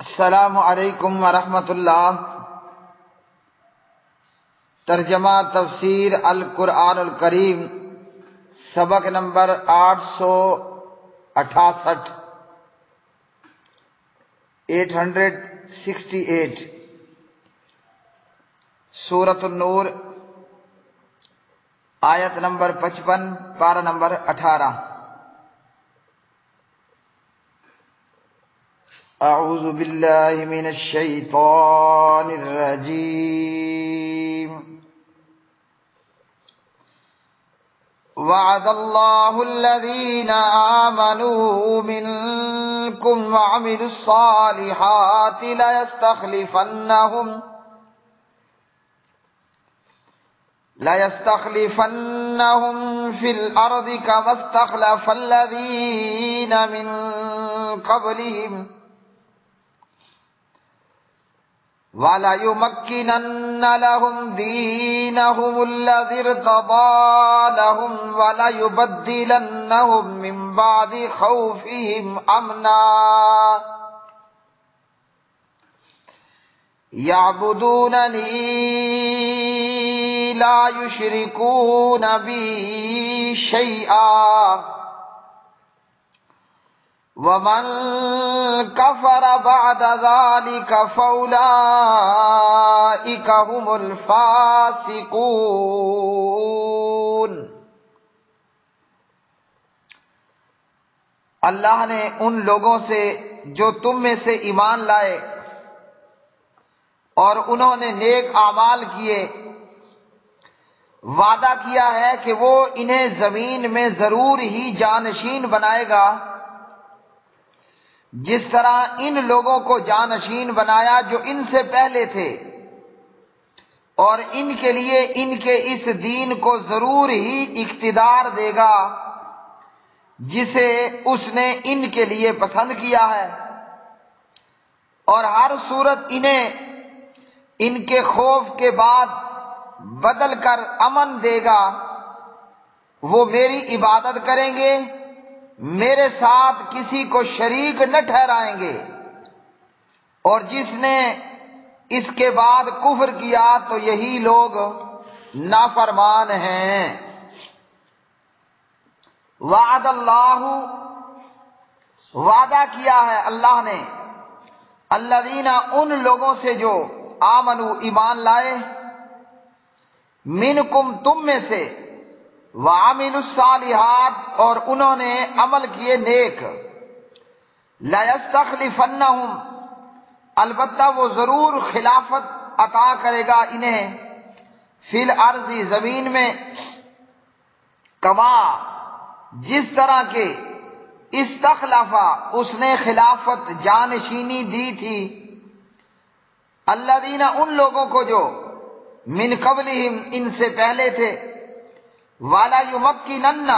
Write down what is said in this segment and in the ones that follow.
السلام علیکم ورحمۃ اللہ۔ ترجمہ تفسیر القرآن الکریم، سبق نمبر 868 سورۃ النور، آیت نمبر 55، پارہ نمبر 18۔ اعوذ باللہ من الشیطان الرجیم۔ وعد اللہ الذین آمنوا منکم وعملوا الصالحات لَيَسْتَخْلِفَنَّهُمْ فِي الْأَرْضِ كَمَا اسْتَخْلَفَ الَّذِينَ مِنْ قَبْلِهِمْ وَلَيُمَكِّنَنَّ لَهُمْ دِينَهُمُ الَّذِي ارْتَضَىٰ لَهُمْ وَلَيُبَدِّلَنَّهُمْ مِنْ بَعْدِ خَوْفِهِمْ أَمْنًا يَعْبُدُونَنِي لَا يُشْرِكُونَ بِي شَيْئًا وَمَنْ كَفَرَ بَعْدَ ذَلِكَ فَأُولَئِكَ هُمُ الْفَاسِقُونَ۔ اللہ نے ان لوگوں سے جو تم میں سے ایمان لائے اور انہوں نے نیک اعمال کیے وعدہ کیا ہے کہ وہ انہیں زمین میں ضرور ہی جانشین بنائے گا، جس طرح ان لوگوں کو جانشین بنایا جو ان سے پہلے تھے، اور ان کے لیے ان کے اس دین کو ضرور ہی اقتدار دے گا جسے اس نے ان کے لیے پسند کیا ہے، اور ہر صورت انہیں ان کے خوف کے بعد بدل کر امن دے گا۔ وہ میری عبادت کریں گے، میرے ساتھ کسی کو شریک نہ ٹھہرائیں گے، اور جس نے اس کے بعد کفر کیا تو یہی لوگ نافرمان ہیں۔ وعد اللہ، وعدہ کیا ہے اللہ نے، الذین ان لوگوں سے جو آمنوا ایمان لائے، منکم تم میں سے، وعملوا الصالحات اور انہوں نے عمل کیے نیک، لَيَسْتَخْلِفَنَّهُمْ البتہ وہ ضرور خلافت عطا کرے گا انہیں، فی الارض زمین میں، کما جس طرح کے استخلافا اس نے خلافت جانشینی دی تھی، الذین ان لوگوں کو جو من قبلہم ان سے پہلے تھے، وَلَيُمَكِّنَنَّ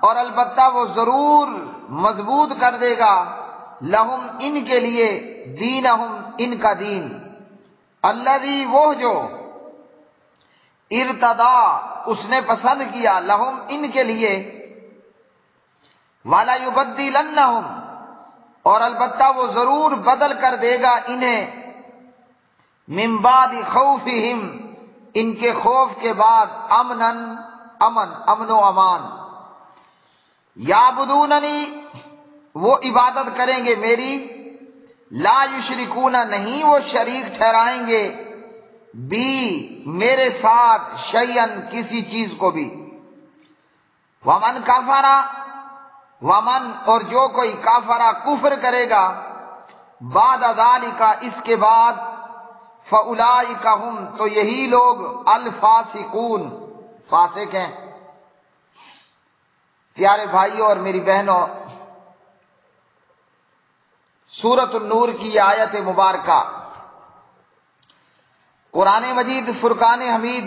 اور البتہ وہ ضرور مضبوط کر دے گا، لہم ان کے لیے، دینہم ان کا دین، الذی وہ جو، ارتضا اس نے پسند کیا، لہم ان کے لیے، وَلَيُبَدِّلَنَّهُمْ اور البتہ وہ ضرور بدل کر دے گا انہیں، من بعد خوفہم ان کے خوف کے بعد، امنن امن و امان، یعبدوننی وہ عبادت کریں گے میری، لا یشرکون نہیں وہ شریک ٹھہرائیں گے، بی میرے ساتھ، شیئن کسی چیز کو بھی، ومن کفر ومن اور جو کوئی کافر کفر کرے گا، بعد ذالک اس کے بعد، فاولئک ہم تو یہی لوگ، الفاسقون فاسق ہیں۔ پیارے بھائیوں اور میری بہنوں، سورۃ النور کی یہ آیت مبارکہ قرآن مجید فرقان حمید،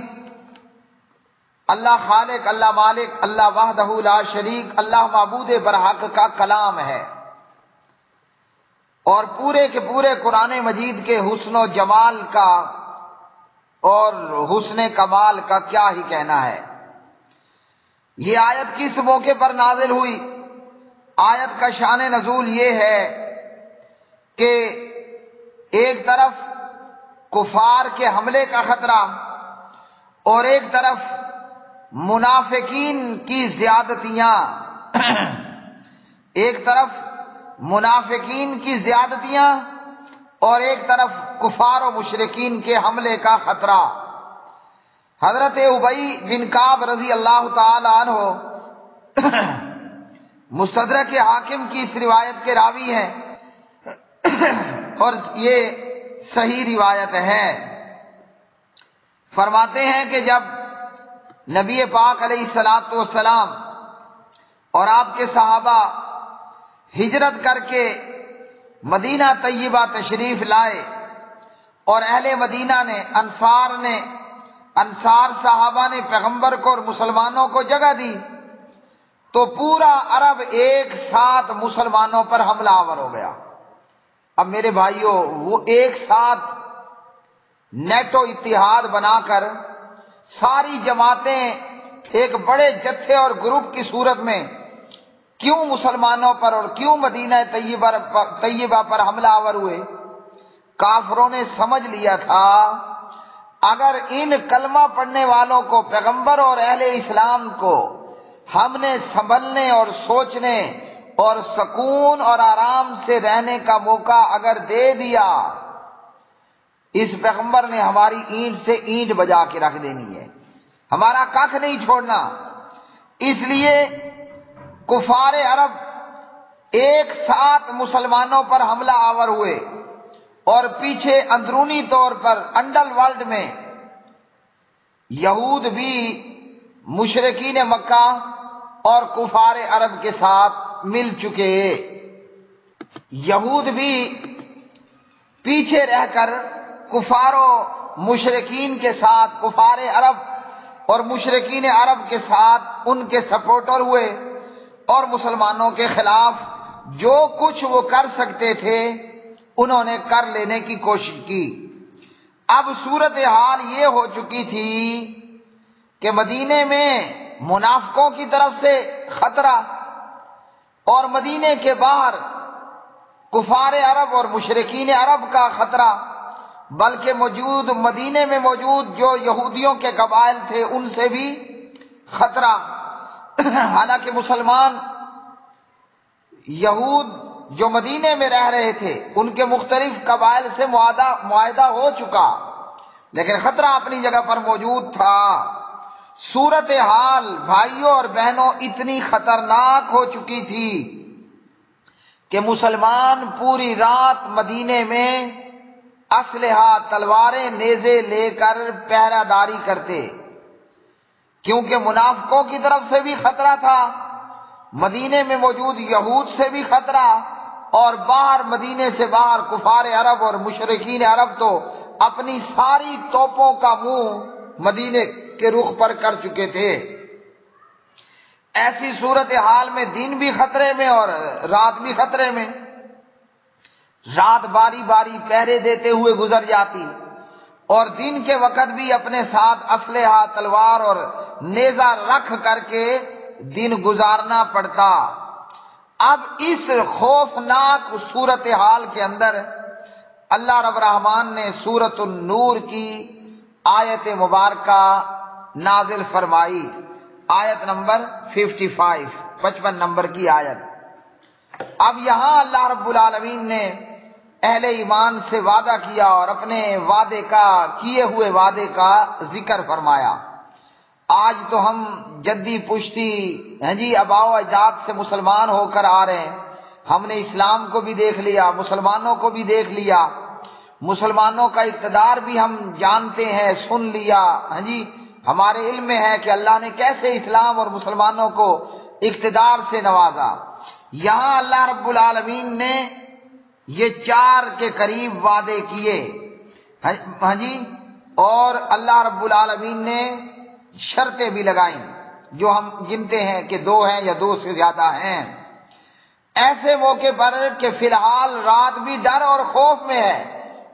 اللہ خالق، اللہ مالک، اللہ وحدہ لا شریک، اللہ معبود برحق کا کلام ہے، اور پورے کے پورے قرآن مجید کے حسن و جمال کا اور حسن کمال کا کیا ہی کہنا ہے۔ یہ آیت کس موقع پر نازل ہوئی؟ آیت کا شان نزول یہ ہے کہ ایک طرف کفار کے حملے کا خطرہ اور ایک طرف منافقین کی زیادتیاں ایک طرف منافقین کی زیادتیاں اور ایک طرف کفار و مشرکین کے حملے کا خطرہ۔ حضرت ابی بن کعب رضی اللہ تعالی عنہ مستدرک حاکم کی اس روایت کے راوی ہیں اور یہ صحیح روایت ہے۔ فرماتے ہیں کہ جب نبی پاک علیہ الصلوۃ والسلام اور آپ کے صحابہ ہجرت کر کے مدینہ طیبہ تشریف لائے اور اہل مدینہ نے انصار صحابہ نے پیغمبر کو اور مسلمانوں کو جگہ دی تو پورا عرب ایک ساتھ مسلمانوں پر حملہ آور ہو گیا۔ اب میرے بھائیوں، وہ ایک ساتھ نیٹو اتحاد بنا کر ساری جماعتیں ایک بڑے جتھے اور گروپ کی صورت میں کیوں مسلمانوں پر اور کیوں مدینہ طیبہ پر حملہ آور ہوئے؟ کافروں نے سمجھ لیا تھا اگر ان کلمہ پڑھنے والوں کو، پیغمبر اور اہل اسلام کو ہم نے سنبھلنے اور سوچنے اور سکون اور آرام سے رہنے کا موقع اگر دے دیا، اس پیغمبر نے ہماری اینٹ سے اینٹ بجا کے رکھ دینی ہے، ہمارا ککھ نہیں چھوڑنا۔ اس لیے کفار عرب ایک ساتھ مسلمانوں پر حملہ آور ہوئے اور پیچھے اندرونی طور پر انڈر ورلڈ میں یہود بھی مشرکین مکہ اور کفار عرب کے ساتھ مل چکے۔ یہود بھی پیچھے رہ کر کفار و مشرکین کے ساتھ، کفار عرب اور مشرکین عرب کے ساتھ ان کے سپورٹر ہوئے اور مسلمانوں کے خلاف جو کچھ وہ کر سکتے تھے انہوں نے کر لینے کی کوشش کی۔ اب صورتحال یہ ہو چکی تھی کہ مدینے میں منافقوں کی طرف سے خطرہ اور مدینے کے باہر کفار عرب اور مشرکین عرب کا خطرہ، بلکہ مدینے میں موجود جو یہودیوں کے قبائل تھے ان سے بھی خطرہ۔ حالانکہ مسلمان یہود جو مدینے میں رہ رہے تھے ان کے مختلف قبائل سے معاہدہ ہو چکا، لیکن خطرہ اپنی جگہ پر موجود تھا۔ صورتحال بھائیوں اور بہنوں اتنی خطرناک ہو چکی تھی کہ مسلمان پوری رات مدینے میں اسلحہ، تلواریں، نیزے لے کر پہرہ داری کرتے، کیونکہ منافقوں کی طرف سے بھی خطرہ تھا، مدینے میں موجود یہود سے بھی خطرہ، اور باہر مدینے سے باہر کفار عرب اور مشرکین عرب تو اپنی ساری توپوں کا منہ مدینے کے رخ پر کر چکے تھے۔ ایسی صورتحال میں دن بھی خطرے میں اور رات بھی خطرے میں، رات باری باری پہرے دیتے ہوئے گزر جاتی اور دن کے وقت بھی اپنے ساتھ اسلحہ، تلوار اور نیزہ رکھ کر کے دن گزارنا پڑتا۔ اب اس خوفناک صورتحال کے اندر اللہ رب الرحمن نے سورۃ النور کی آیت مبارکہ نازل فرمائی، آیت نمبر 55 نمبر کی آیت۔ اب یہاں اللہ رب العالمین نے اہل ایمان سے وعدہ کیا اور اپنے وعدے کا، کیے ہوئے وعدے کا ذکر فرمایا۔ آج تو ہم جدی پشتی آباء و اجداد سے مسلمان ہو کر آ رہے ہیں، ہم نے اسلام کو بھی دیکھ لیا، مسلمانوں کو بھی دیکھ لیا، مسلمانوں کا اقتدار بھی ہم جانتے ہیں، سن لیا، ہمارے علم میں ہے کہ اللہ نے کیسے اسلام اور مسلمانوں کو اقتدار سے نوازا۔ یہاں اللہ رب العالمین نے یہ 4 کے قریب وعدے کیے، اور اللہ رب العالمین نے شرطیں بھی لگائیں جو ہم گنتے ہیں کہ 2 ہیں یا 2 سے زیادہ ہیں۔ ایسے موقع پر کہ فی الحال رات بھی ڈر اور خوف میں ہے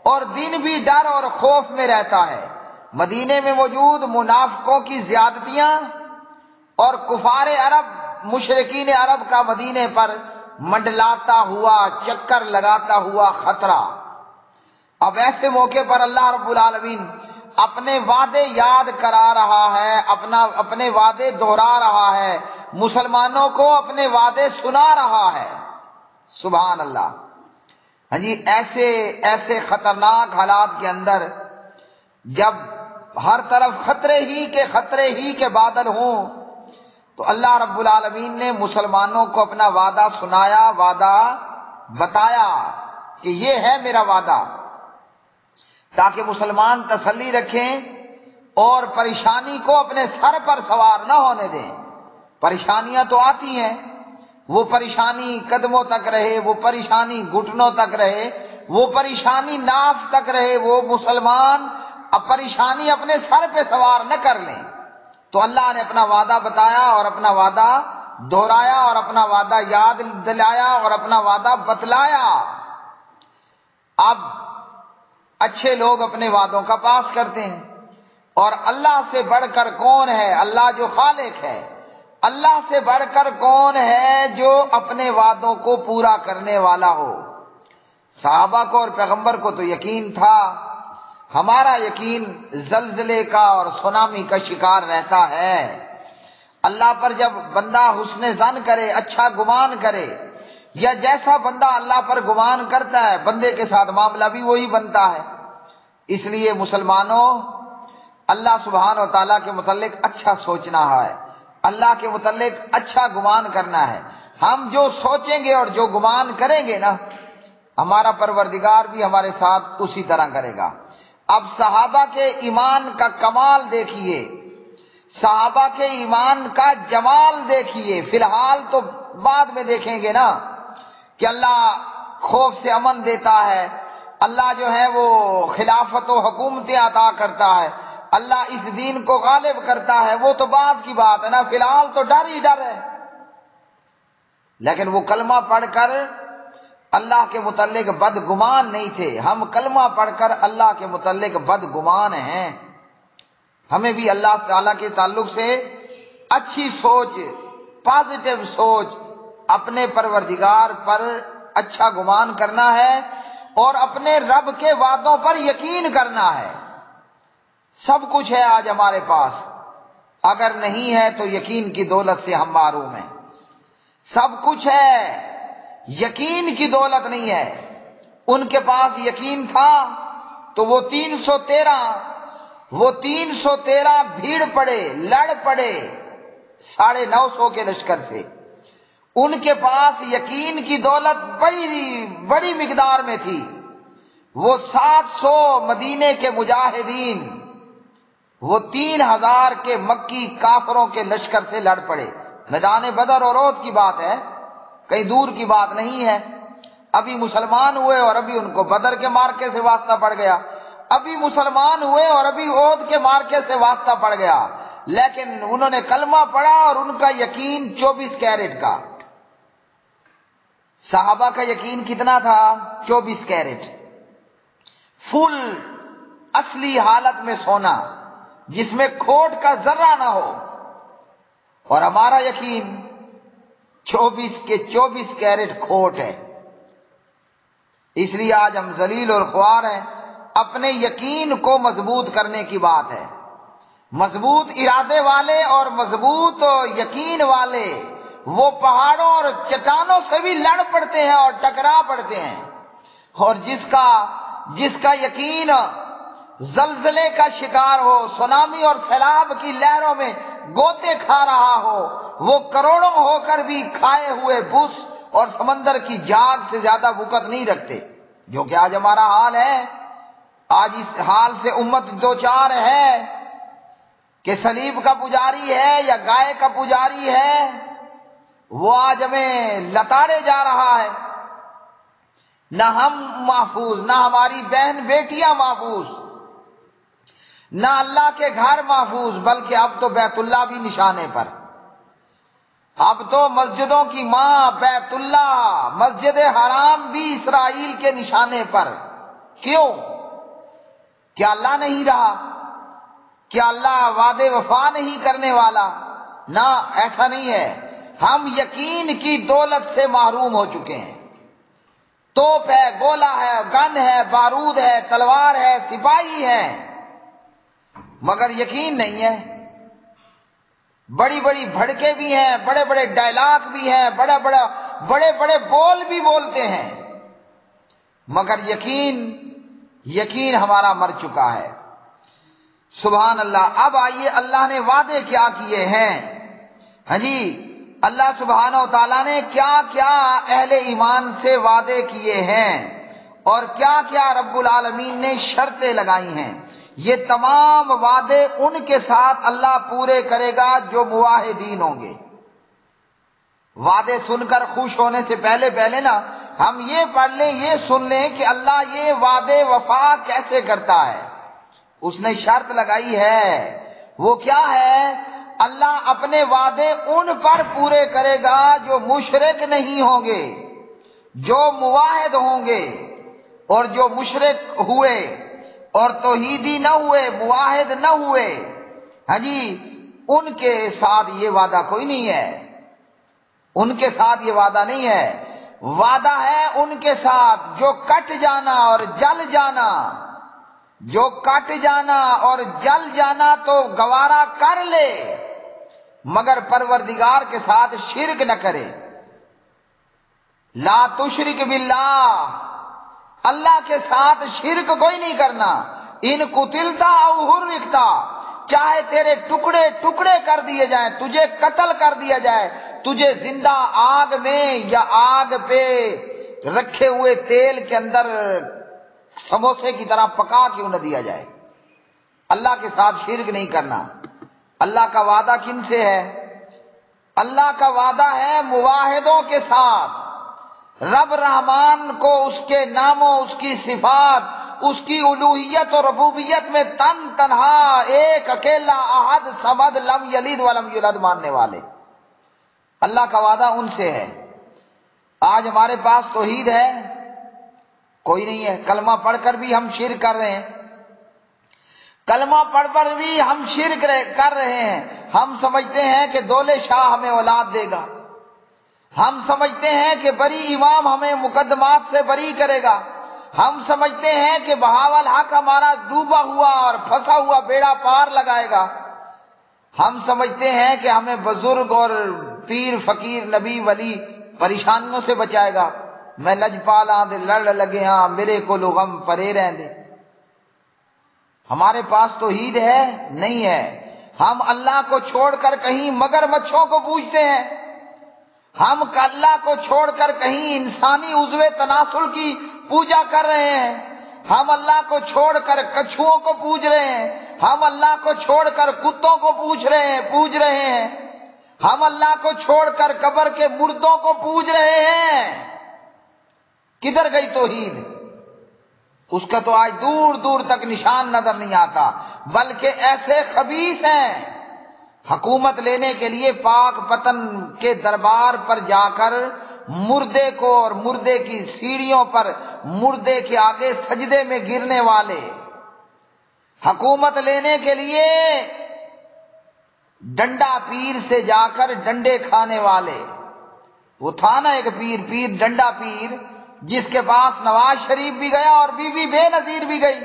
اور دن بھی ڈر اور خوف میں رہتا ہے، مدینے میں موجود منافقوں کی زیادتیاں اور کفار عرب، مشرکین عرب کا مدینے پر منڈلاتا ہوا، چکر لگاتا ہوا خطرہ۔ اب ایسے موقع پر اللہ رب العالمین اپنے وعدے یاد کرا رہا ہے، اپنے وعدے دہرا رہا ہے، مسلمانوں کو اپنے وعدے سنا رہا ہے۔ سبحان اللہ۔ ہاں جی، ایسے خطرناک حالات کے اندر جب ہر طرف خطرے ہی کے بادل ہوں، تو اللہ رب العالمین نے مسلمانوں کو اپنا وعدہ سنایا، وعدہ بتایا کہ یہ ہے میرا وعدہ، تاکہ مسلمان تسلی رکھیں اور پریشانی کو اپنے سر پر سوار نہ ہونے دیں۔ پریشانیاں تو آتی ہیں، وہ پریشانی قدموں تک رہے، وہ پریشانی گھٹنوں تک رہے، وہ پریشانی ناف تک رہے، وہ مسلمان اب پریشانی اپنے سر پہ سوار نہ کر لیں۔ تو اللہ نے اپنا وعدہ بتایا اور اپنا وعدہ دہرایا اور اپنا وعدہ یاد دلایا اور اپنا وعدہ بتلایا۔ اب اچھے لوگ اپنے وعدوں کا پاس کرتے ہیں، اور اللہ سے بڑھ کر کون ہے؟ اللہ جو خالق ہے، اللہ سے بڑھ کر کون ہے جو اپنے وعدوں کو پورا کرنے والا ہو؟ صحابہ کو اور پیغمبر کو تو یقین تھا، ہمارا یقین زلزلے کا اور سونامی کا شکار رہتا ہے۔ اللہ پر جب بندہ حسن ظن کرے، اچھا گمان کرے، یا جیسا بندہ اللہ پر گمان کرتا ہے، بندے کے ساتھ معاملہ بھی وہی بنتا ہے۔ اس لیے مسلمانوں، اللہ سبحانہ و تعالیٰ کے متعلق اچھا سوچنا ہے، اللہ کے متعلق اچھا گمان کرنا ہے۔ ہم جو سوچیں گے اور جو گمان کریں گے نا، ہمارا پروردگار بھی ہمارے ساتھ اسی طرح کرے گا۔ اب صحابہ کے ایمان کا کمال دیکھیے، صحابہ کے ایمان کا جمال دیکھیے۔ فی الحال تو بعد میں دیکھیں گے نا کہ اللہ خوف سے امن دیتا ہے، اللہ جو ہے وہ خلافت و حکومتیں عطا کرتا ہے، اللہ اس دین کو غالب کرتا ہے، وہ تو بعد کی بات ہے نا۔ فی الحال تو ڈر ہی ڈر ہے، لیکن وہ کلمہ پڑھ کر اللہ کے متعلق بدگمان نہیں تھے۔ ہم کلمہ پڑھ کر اللہ کے متعلق بدگمان ہیں۔ ہمیں بھی اللہ تعالیٰ کے تعلق سے اچھی سوچ، پازیٹو سوچ، اپنے پروردگار پر اچھا گمان کرنا ہے اور اپنے رب کے وعدوں پر یقین کرنا ہے۔ سب کچھ ہے آج ہمارے پاس، اگر نہیں ہے تو یقین کی دولت سے ہم محروم ہیں۔ سب کچھ ہے، یقین کی دولت نہیں ہے۔ ان کے پاس یقین تھا تو وہ 313 بھیڑ پڑے، لڑ پڑے 950 کے لشکر سے۔ ان کے پاس یقین کی دولت بڑی مقدار میں تھی۔ وہ 700 مدینے کے مجاہدین، وہ 3000 کے مکی کافروں کے لشکر سے لڑ پڑے۔ میدان بدر اور احد کی بات ہے، کہیں دور کی بات نہیں ہے۔ ابھی مسلمان ہوئے اور ابھی ان کو بدر کے مارکے سے واسطہ پڑ گیا، ابھی مسلمان ہوئے اور ابھی احد کے مارکے سے واسطہ پڑ گیا، لیکن انہوں نے کلمہ پڑھا اور ان کا یقین 24 کیرٹ کا۔ صحابہ کا یقین کتنا تھا؟ 24 کیرٹ، فل اصلی حالت میں سونا، جس میں کھوٹ کا ذرہ نہ ہو۔ اور ہمارا یقین 24 کے 24 کیرٹ کھوٹ ہے۔ اس لیے آج ہم ذلیل اور خوار ہیں۔ اپنے یقین کو مضبوط کرنے کی بات ہے۔ مضبوط ارادے والے اور مضبوط یقین والے وہ پہاڑوں اور چٹانوں سے بھی لڑ پڑتے ہیں اور ٹکرا پڑتے ہیں، اور جس کا یقین زلزلے کا شکار ہو، سونامی اور سیلاب کی لہروں میں گوتے کھا رہا ہو، وہ کروڑوں ہو کر بھی کھائے ہوئے بوس اور سمندر کی جاگ سے زیادہ وقت نہیں رکھتے، جو کہ آج ہمارا حال ہے۔ آج اس حال سے امت دوچار ہے کہ صلیب کا پجاری ہے یا گائے کا پجاری ہے، وہ آج ہمیں لتاڑے جا رہا ہے۔ نہ ہم محفوظ، نہ ہماری بہن بیٹیاں محفوظ، نہ اللہ کے گھر محفوظ، بلکہ اب تو بیت اللہ بھی نشانے پر۔ اب تو مسجدوں کی ماں بیت اللہ، مسجد حرام بھی اسرائیل کے نشانے پر۔ کیوں؟ کیا اللہ نہیں رہا؟ کیا اللہ وعدے وفا نہیں کرنے والا؟ نہ، ایسا نہیں ہے۔ ہم یقین کی دولت سے محروم ہو چکے ہیں۔ توپ ہے، گولا ہے، گن ہے، بارود ہے، تلوار ہے، سپاہی ہے، مگر یقین نہیں ہے۔ بڑی بڑی بھڑکے بھی ہیں، بڑے بڑے ڈائلاگ بھی ہیں، بڑے بڑے بول بھی بولتے ہیں، مگر یقین ہمارا مر چکا ہے۔ سبحان اللہ۔ اب آئیے اللہ نے وعدے کیا کیے ہیں۔ ہاں جی، اللہ سبحانہ و تعالیٰ نے کیا کیا اہل ایمان سے وعدے کیے ہیں اور کیا کیا رب العالمین نے شرطیں لگائی ہیں۔ یہ تمام وعدے ان کے ساتھ اللہ پورے کرے گا جو موحدین ہوں گے۔ وعدے سن کر خوش ہونے سے پہلے نا ہم یہ پڑھ لیں، یہ سن لیں کہ اللہ یہ وعدے وفا کیسے کرتا ہے۔ اس نے شرط لگائی ہے، وہ کیا ہے؟ اللہ اپنے وعدے ان پر پورے کرے گا جو مشرک نہیں ہوں گے، جو موحد ہوں گے، اور جو مشرک ہوئے اور توحیدی نہ ہوئے، موحد نہ ہوئے، ہاں جی، ان کے ساتھ یہ وعدہ کوئی نہیں ہے، ان کے ساتھ یہ وعدہ نہیں ہے۔ وعدہ ہے ان کے ساتھ جو کٹ جانا اور جل جانا، جو کٹ جانا اور جل جانا تو گوارا کر لے، مگر پروردگار کے ساتھ شرک نہ کرے۔ لا تشرک باللہ، اللہ کے ساتھ شرک کوئی نہیں کرنا۔ ان قتلتا او حرقتا، چاہے تیرے ٹکڑے ٹکڑے کر دیے جائیں، تجھے قتل کر دیا جائے، تجھے زندہ آگ میں یا آگ پہ رکھے ہوئے تیل کے اندر سموسے کی طرح پکا کیوں نہ دیا جائے، اللہ کے ساتھ شرک نہیں کرنا۔ اللہ کا وعدہ کن سے ہے؟ اللہ کا وعدہ ہے موحدوں کے ساتھ۔ رب رحمان کو اس کے ناموں، اس کی صفات، اس کی الوہیت اور ربوبیت میں تنہا ایک اکیلا احد صمد لم یلد ولم یولد ماننے والے، اللہ کا وعدہ ان سے ہے۔ آج ہمارے پاس توحید ہے؟ کوئی نہیں ہے۔ کلمہ پڑھ کر بھی ہم شرک کر رہے ہیں، کلمہ پڑھ کر بھی ہم شرک کر رہے ہیں۔ ہم سمجھتے ہیں کہ دولے شاہ ہمیں اولاد دے گا، ہم سمجھتے ہیں کہ بری امام ہمیں مقدمات سے بری کرے گا، ہم سمجھتے ہیں کہ بہاول حق ہمارا ڈوبا ہوا اور پھنسا ہوا بیڑا پار لگائے گا، ہم سمجھتے ہیں کہ ہمیں بزرگ اور پیر فقیر نبی ولی پریشانیوں سے بچائے گا۔ میں لجپالاں دے لڑ لگے ہاں، میرے کو لو غم پرے رہن دے۔ ہمارے پاس توحید ہے؟ نہیں ہے۔ ہم اللہ کو چھوڑ کر کہیں مگر مچھوں کو پوجتے ہیں، ہم اللہ کو چھوڑ کر کہیں انسانی عضو تناسل کی پوجا کر رہے ہیں، ہم اللہ کو چھوڑ کر کچھوؤں کو پوج رہے ہیں، ہم اللہ کو چھوڑ کر کتوں کو پوج رہے ہیں، ہم اللہ کو چھوڑ کر قبر کے مردوں کو پوج رہے ہیں۔ کدھر گئی توحید؟ اس کا تو آج دور دور تک نشان نظر نہیں آتا، بلکہ ایسے خبیث ہیں حکومت لینے کے لیے پاک پتن کے دربار پر جا کر مردے کو اور مردے کی سیڑھیوں پر مردے کے آگے سجدے میں گرنے والے، حکومت لینے کے لیے ڈنڈا پیر سے جا کر ڈنڈے کھانے والے۔ وہ تھا نا ایک پیر ڈنڈا پیر، جس کے پاس نواز شریف بھی گیا اور بی بی بے نظیر بھی گئی،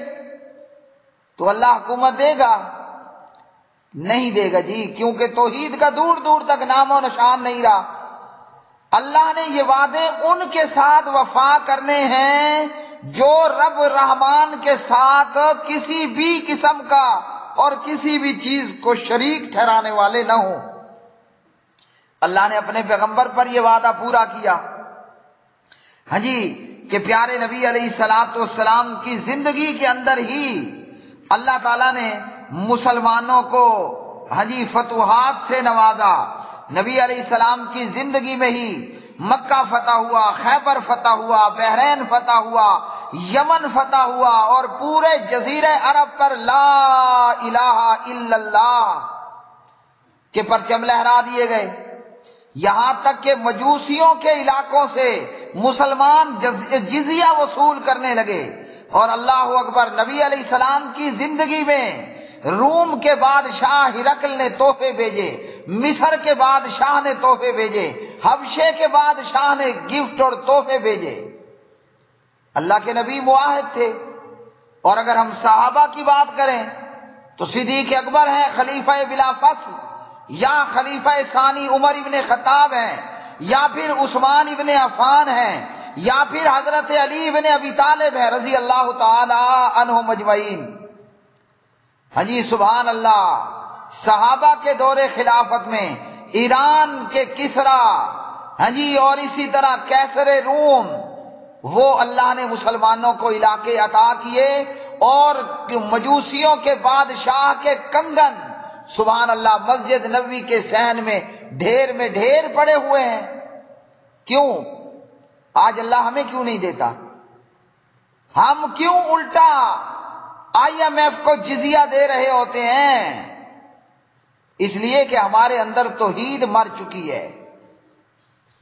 تو اللہ حکومت دے گا؟ نہیں دے گا جی، کیونکہ توحید کا دور دور تک نام و نشان نہیں رہا۔ اللہ نے یہ وعدے ان کے ساتھ وفا کرنے ہیں جو رب رحمان کے ساتھ کسی بھی قسم کا اور کسی بھی چیز کو شریک ٹھہرانے والے نہ ہوں۔ اللہ نے اپنے پیغمبر پر یہ وعدہ پورا کیا، ہاں جی، کہ پیارے نبی علیہ السلام کی زندگی کے اندر ہی اللہ تعالیٰ نے مسلمانوں کو ہاں جی فتوحات سے نوازا۔ نبی علیہ السلام کی زندگی میں ہی مکہ فتح ہوا، خیبر فتح ہوا، بحرین فتح ہوا، یمن فتح ہوا، اور پورے جزیرہ عرب پر لا الہ الا اللہ کے پرچم لہرا دیے گئے۔ یہاں تک کہ مجوسیوں کے علاقوں سے مسلمان جزیہ وصول کرنے لگے، اور اللہ اکبر، نبی علیہ السلام کی زندگی میں روم کے بادشاہ ہرقل نے تحفے بھیجے، مصر کے بادشاہ نے تحفے بھیجے، حبشے کے بادشاہ نے گفٹ اور تحفے بھیجے۔ اللہ کے نبی معاہد تھے. اور اگر ہم صحابہ کی بات کریں تو صدیق اکبر ہیں خلیفہ بلا فصل، یا خلیفہ ثانی عمر ابن خطاب ہیں، یا پھر عثمان ابن عفان ہیں، یا پھر حضرت علی ابن ابی طالب ہیں رضی اللہ تعالی عنہم اجمعین. ہاں جی سبحان اللہ. صحابہ کے دور خلافت میں ایران کے کسرا، ہاں جی، اور اسی طرح کیسر روم، وہ اللہ نے مسلمانوں کو علاقے عطا کیے، اور مجوسیوں کے بادشاہ کے کنگن سبحان اللہ مسجد نبوی کے صحن میں ڈھیر پڑے ہوئے ہیں. کیوں؟ آج اللہ ہمیں کیوں نہیں دیتا؟ ہم کیوں الٹا IMF کو جزیہ دے رہے ہوتے ہیں؟ اس لیے کہ ہمارے اندر توحید مر چکی ہے.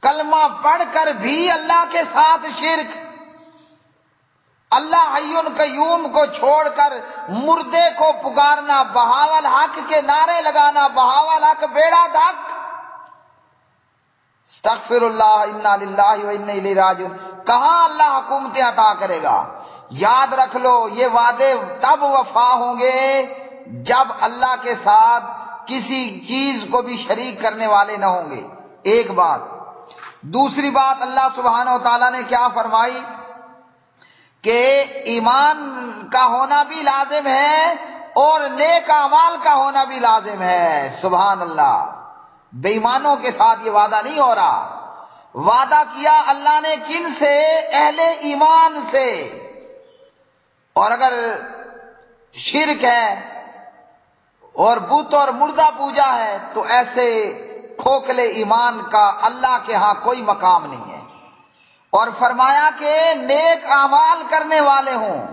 کلمہ پڑھ کر بھی اللہ کے ساتھ شرک، اللہ حی قیوم کو چھوڑ کر مردے کو پکارنا، بہاول حق کے نعرے لگانا، بہاول حق بیڑا دھک، استغفر اللہ انا للہ و انا الیہ راجعون. کہاں اللہ حکومتیں عطا کرے گا؟ یاد رکھ لو، یہ وعدے تب وفا ہوں گے جب اللہ کے ساتھ کسی چیز کو بھی شریک کرنے والے نہ ہوں گے. ایک بات. دوسری بات اللہ سبحانہ و تعالیٰ نے کیا فرمائی کہ ایمان کا ہونا بھی لازم ہے اور نیک اعمال کا ہونا بھی لازم ہے. سبحان اللہ. بے ایمانوں کے ساتھ یہ وعدہ نہیں ہو رہا. وعدہ کیا اللہ نے کن سے؟ اہل ایمان سے. اور اگر شرک ہے اور بت اور مردہ پوجا ہے تو ایسے کھوکھلے ایمان کا اللہ کے ہاں کوئی مقام نہیں ہے. اور فرمایا کہ نیک اعمال کرنے والے ہوں.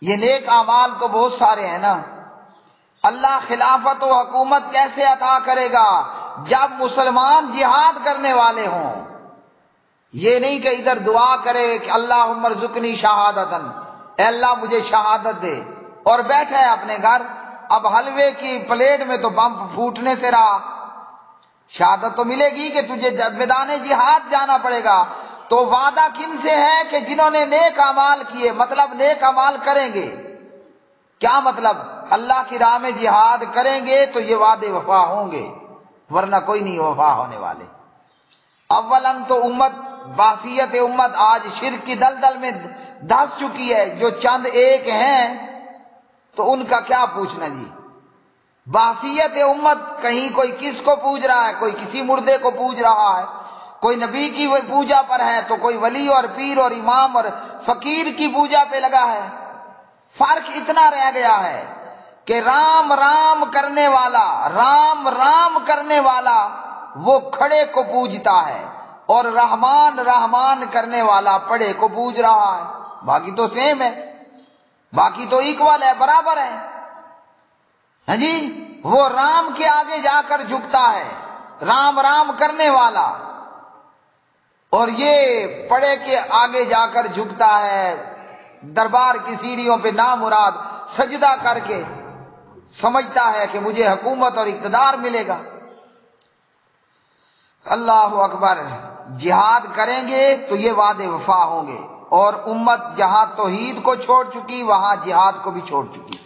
یہ نیک اعمال تو بہت سارے ہیں نا. اللہ خلافت و حکومت کیسے عطا کرے گا؟ جب مسلمان جہاد کرنے والے ہوں. یہ نہیں کہ ادھر دعا کرے کہ اللہم ارزقنی شہادتن، اے اللہ مجھے شہادت دے، اور بیٹھا ہے اپنے گھر. اب حلوے کی پلیٹ میں تو بم پھوٹنے سے رہا. شہادت تو ملے گی کہ تجھے میدان جہاد جانا پڑے گا. تو وعدہ کن سے ہے؟ کہ جنہوں نے نیک اعمال کیے، مطلب نیک اعمال کریں گے. کیا مطلب؟ اللہ کی راہ میں جہاد کریں گے تو یہ وعدے وفا ہوں گے، ورنہ کوئی نہیں وفا ہونے والے. اولاً تو امت، باثیت امت آج شرک کی دلدل میں دھس چکی ہے. جو چند ایک ہیں تو ان کا کیا پوچھنا جی. باثیت امت کہیں کوئی کس کو پوج رہا ہے، کوئی کسی مردے کو پوج رہا ہے، کوئی نبی کی پوجا پر ہے تو کوئی ولی اور پیر اور امام اور فقیر کی پوجا پہ لگا ہے. فرق اتنا رہ گیا ہے کہ رام رام کرنے والا وہ کھڑے کو پوجتا ہے، اور رحمان رحمان کرنے والا پڑے کو پوج رہا ہے. باقی تو سیم ہے، باقی تو ایکول ہے، برابر ہے. ہاں جی، وہ رام کے آگے جا کر جھکتا ہے، رام رام کرنے والا، اور یہ پڑے کے آگے جا کر جھکتا ہے دربار کی سیڑھیوں پہ نامراد سجدہ کر کے، سمجھتا ہے کہ مجھے حکومت اور اقتدار ملے گا. اللہ اکبر. جہاد کریں گے تو یہ وعدے وفا ہوں گے. اور امت جہاں توحید کو چھوڑ چکی وہاں جہاد کو بھی چھوڑ چکی.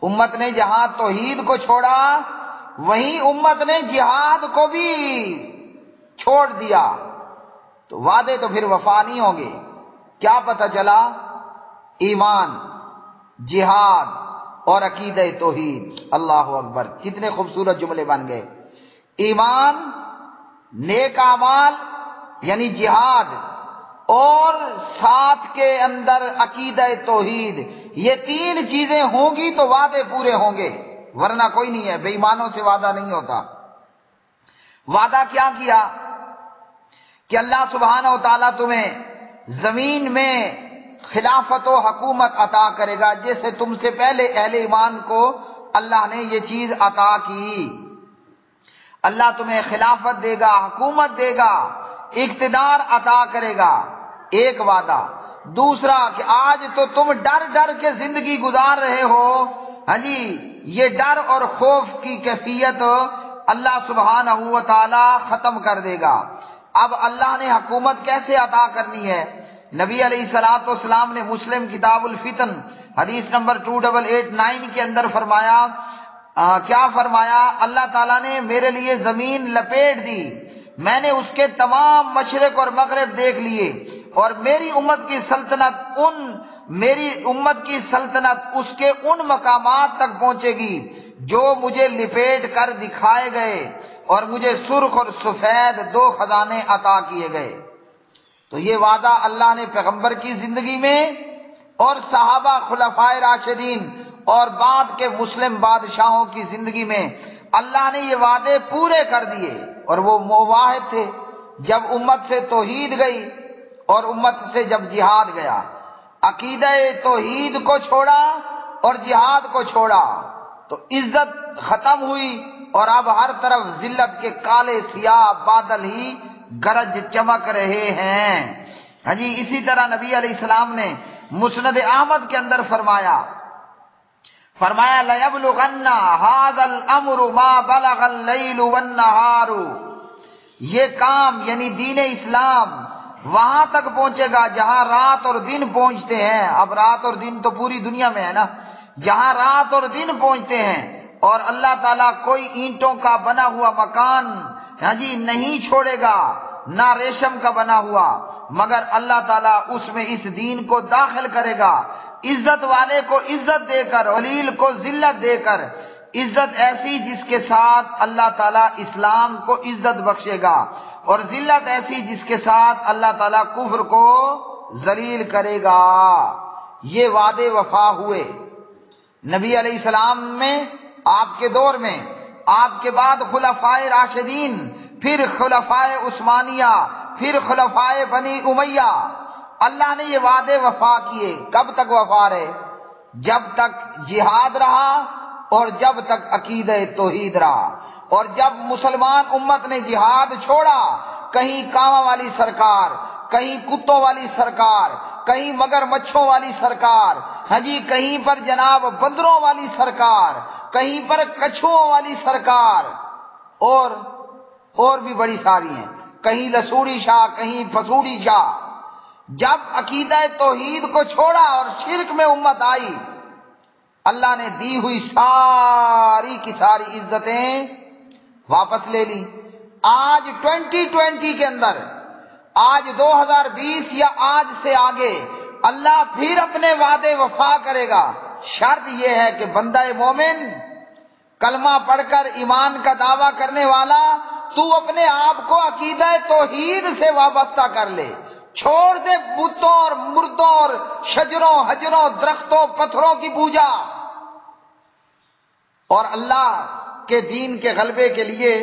امت نے جہاں توحید کو چھوڑا وہیں امت نے جہاد کو بھی چھوڑ دیا، تو وعدے تو پھر وفا نہیں ہوں گے. کیا پتہ چلا؟ ایمان، جہاد اور عقیدہ توحید. اللہ اکبر. کتنے خوبصورت جملے بن گئے. ایمان، نیک اعمال یعنی جہاد، اور ساتھ کے اندر عقیدہ توحید. یہ تین چیزیں ہوں گی تو وعدے پورے ہوں گے، ورنہ کوئی نہیں ہے. بے ایمانوں سے وعدہ نہیں ہوتا. وعدہ کیا کیا کہ اللہ سبحانہ و تعالیٰ تمہیں زمین میں خلافت و حکومت عطا کرے گا، جیسے تم سے پہلے اہل ایمان کو اللہ نے یہ چیز عطا کی. اللہ تمہیں خلافت دے گا، حکومت دے گا، اقتدار عطا کرے گا. ایک وعدہ. دوسرا کہ آج تو تم ڈر ڈر کے زندگی گزار رہے ہو، ہاں جی، یہ ڈر اور خوف کی کیفیت اللہ سبحانہ و تعالی ختم کر دے گا. اب اللہ نے حکومت کیسے عطا کرنی ہے؟ نبی علیہ الصلوۃ والسلام نے مسلم کتاب الفتن حدیث نمبر 2889 کے اندر فرمایا، کیا فرمایا؟ اللہ تعالیٰ نے میرے لیے زمین لپیٹ دی، میں نے اس کے تمام مشرق اور مغرب دیکھ لیے، اور میری امت کی سلطنت اس کے ان مقامات تک پہنچے گی جو مجھے لپیٹ کر دکھائے گئے، اور مجھے سرخ اور سفید 2 خزانے عطا کیے گئے۔ تو یہ وعدہ اللہ نے پیغمبر کی زندگی میں اور صحابہ خلفائے راشدین اور بعد کے مسلم بادشاہوں کی زندگی میں اللہ نے یہ وعدے پورے کر دیے، اور وہ واحد تھے۔ جب امت سے توحید گئی اور امت سے جب جہاد گیا، عقیدہ توحید کو چھوڑا اور جہاد کو چھوڑا تو عزت ختم ہوئی، اور اب ہر طرف ذلت کے کالے سیاہ بادل ہی گرج چمک رہے ہیں۔ ہاں جی، اسی طرح نبی علیہ السلام نے مسند احمد کے اندر فرمایا لَيَبْلُغَنَّ هَذَا الْأَمْرُ مَا بَلَغَ اللَّيْلُ وَالنَّهَارُ، یہ کام یعنی دین اسلام وہاں تک پہنچے گا جہاں رات اور دن پہنچتے ہیں۔ اب رات اور دن تو پوری دنیا میں ہے نا، جہاں رات اور دن پہنچتے ہیں، اور اللہ تعالیٰ کوئی اینٹوں کا بنا ہوا مکان ہاں جی نہیں چھوڑے گا، نہ ریشم کا بنا ہوا، مگر اللہ تعالیٰ اس میں اس دین کو داخل کرے گا، عزت والے کو عزت دے کر، ذلیل کو ذلت دے کر، عزت ایسی جس کے ساتھ اللہ تعالیٰ اسلام کو عزت بخشے گا، اور ذلت ایسی جس کے ساتھ اللہ تعالیٰ کفر کو ذلیل کرے گا۔ یہ وعدے وفا ہوئے نبی علیہ السلام میں، آپ کے دور میں، آپ کے بعد خلفائے راشدین، پھر خلفائے عثمانیہ، پھر خلفائے بنی امیہ، اللہ نے یہ وعدے وفا کیے۔ کب تک وفا رہے؟ جب تک جہاد رہا اور جب تک عقیدہ توحید رہا، اور جب مسلمان امت نے جہاد چھوڑا، کہیں کاواں والی سرکار، کہیں کتوں والی سرکار، کہیں مگر مچھوں والی سرکار، ہاں جی کہیں پر جناب بندروں والی سرکار، کہیں پر کچھوؤں والی سرکار، اور بھی بڑی ساری ہیں، کہیں لسوڑی شاہ، کہیں فسوڑی شاہ۔ جب عقیدہ توحید کو چھوڑا اور شرک میں امت آئی، اللہ نے دی ہوئی ساری کی ساری عزتیں واپس لے لی۔ آج 2020 کے اندر، آج 2020 یا آج سے آگے اللہ پھر اپنے وعدے وفا کرے گا۔ شرط یہ ہے کہ بندہ مومن، کلمہ پڑھ کر ایمان کا دعویٰ کرنے والا، تو اپنے آپ کو عقیدہ توحید سے وابستہ کر لے، چھوڑ دے بتوں اور مردوں اور شجروں حجروں درختوں پتھروں کی پوجا، اور اللہ کے دین کے غلبے کے لیے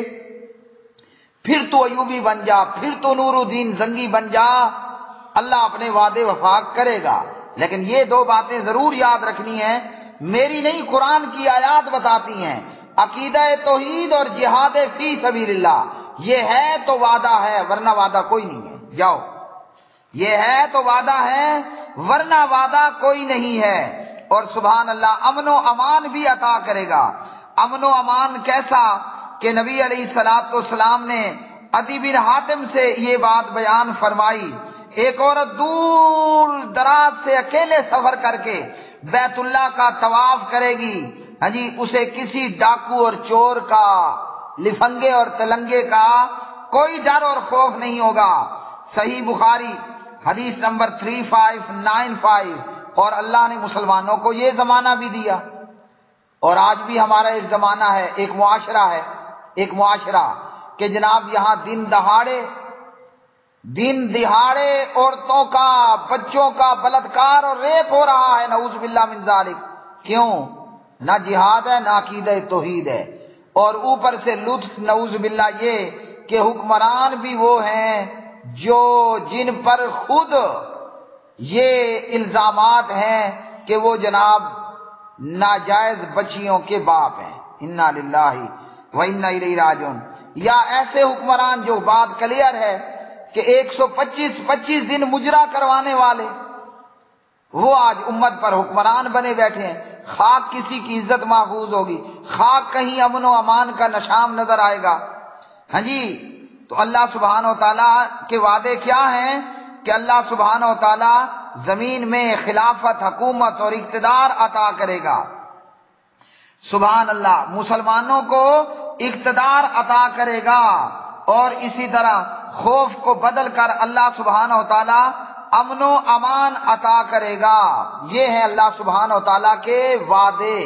پھر تو ایوبی بن جا، پھر تو نور الدین زنگی بن جا، اللہ اپنے وعدے وفا کرے گا۔ لیکن یہ 2 باتیں ضرور یاد رکھنی ہیں، میری نہیں قرآن کی آیات بتاتی ہیں، عقیدہ توحید اور جہاد فی سبیل اللہ، یہ ہے تو وعدہ ہے، ورنہ وعدہ کوئی نہیں ہے۔ جاؤ، یہ ہے تو وعدہ ہے، ورنہ وعدہ کوئی نہیں ہے۔ اور سبحان اللہ، امن و امان بھی عطا کرے گا۔ امن و امان کیسا کہ نبی علیہ الصلوۃ والسلام نے عدی بن حاتم سے یہ بات بیان فرمائی، ایک عورت دور دراز سے اکیلے سفر کر کے بیت اللہ کا طواف کرے گی، ہاں جی اسے کسی ڈاکو اور چور کا، لفنگے اور تلنگے کا کوئی ڈر اور خوف نہیں ہوگا۔ صحیح بخاری حدیث نمبر 3595۔ اور اللہ نے مسلمانوں کو یہ زمانہ بھی دیا، اور آج بھی ہمارا ایک زمانہ ہے، ایک معاشرہ کہ جناب یہاں دن دہاڑے عورتوں کا، بچوں کا بلاత్కాر اور ریپ ہو رہا ہے، نعوذ باللہ من ذالک۔ کیوں؟ نہ جہاد ہے، نہ عقیدہ توحید ہے، اور اوپر سے لطف نعوذ باللہ یہ کہ حکمران بھی وہ ہیں جن پر خود یہ الزامات ہیں کہ وہ جناب ناجائز بچیوں کے باپ ہیں۔ انا للہ و انا الیہ راجعون۔ یا ایسے حکمران جو بات کلیئر ہے کہ 125 دن مجرا کروانے والے، وہ آج امت پر حکمران بنے بیٹھے ہیں۔ خاک کسی کی عزت محفوظ ہوگی، خاک کہیں امن و امان کا نشان نظر آئے گا۔ ہاں جی، تو اللہ سبحانہ و تعالیٰ کے وعدے کیا ہیں کہ اللہ سبحانہ و تعالیٰ زمین میں خلافت، حکومت اور اقتدار عطا کرے گا۔ سبحان اللہ، مسلمانوں کو اقتدار عطا کرے گا، اور اسی طرح خوف کو بدل کر اللہ سبحانہ و تعالیٰ امن و امان عطا کرے گا۔ یہ ہے اللہ سبحانہ و تعالیٰ کے وعدے،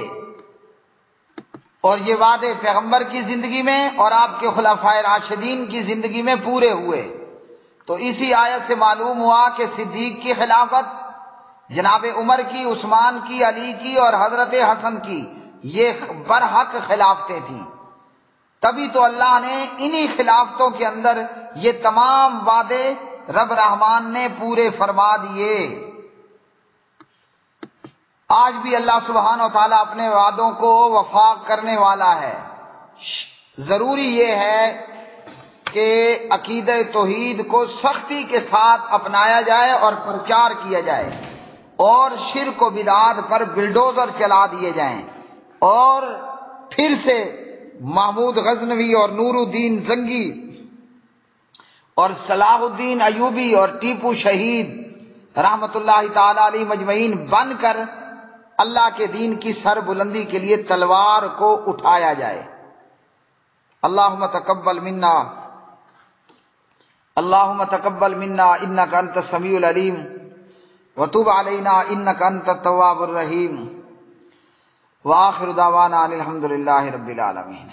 اور یہ وعدے پیغمبر کی زندگی میں اور آپ کے خلفائے راشدین کی زندگی میں پورے ہوئے۔ تو اسی آیت سے معلوم ہوا کہ صدیق کی خلافت، جناب عمر کی، عثمان کی، علی کی اور حضرت حسن کی یہ برحق خلافتیں تھیں۔ تبھی تو اللہ نے انہی خلافتوں کے اندر یہ تمام وعدے رب رحمان نے پورے فرما دیے۔ آج بھی اللہ سبحانہ و تعالیٰ اپنے وعدوں کو وفا کرنے والا ہے۔ ضروری یہ ہے کہ عقیدہ توحید کو سختی کے ساتھ اپنایا جائے اور پرچار کیا جائے، اور شرک و بدعات پر بلڈوزر چلا دیے جائیں، اور پھر سے محمود غزنوی اور نور الدین زنگی اور صلاح الدین ایوبی اور ٹیپو شہید رحمت اللہ تعالی علیہ مجمعین بن کر اللہ کے دین کی سر بلندی کے لیے تلوار کو اٹھایا جائے۔ اللہم تقبل منا، اللہم تقبل منا انک انت السمیع العلیم وتب علینا انک انت التواب الرحیم، وآخر دعوانا ان الحمد للہ رب العالمین۔